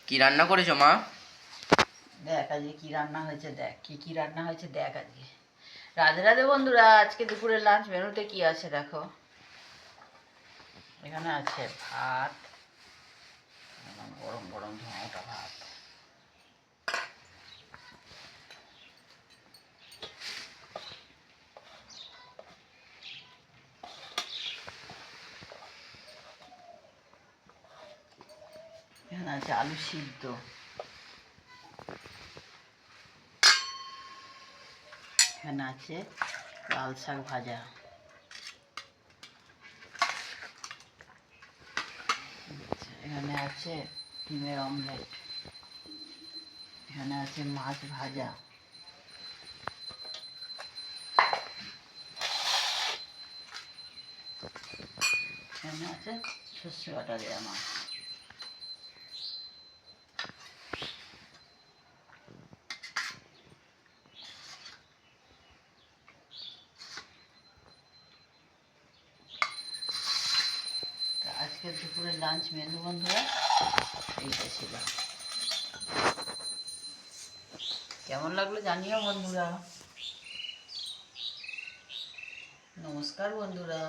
কি রান্না করেছো মা? দেখ আজকে কি রান্না হয়েছে, দেখ কি রান্না হয়েছে দেখ আজকে। রাধে রাধে বন্ধুরা, আজকে দুপুরের লাঞ্চ মেনুতে কি আছে দেখো। এখানে আছে ভাত, গরম গরম ধোঁয়াটা ভাত। এখানে আছে আলু সিদ্ধ। এখানে আছে লাল শাক ভাজা। এখানে আছে ডিমের অমলেট। এখানে আছে মাছ ভাজা। এখানে আছে সর্ষে বাটা দেওয়া মাছ। আজকের দুপুরের লাঞ্চ মেনু বন্ধুরা এইটা ছিল। কেমন লাগলো জানিও বন্ধুরা। নমস্কার বন্ধুরা।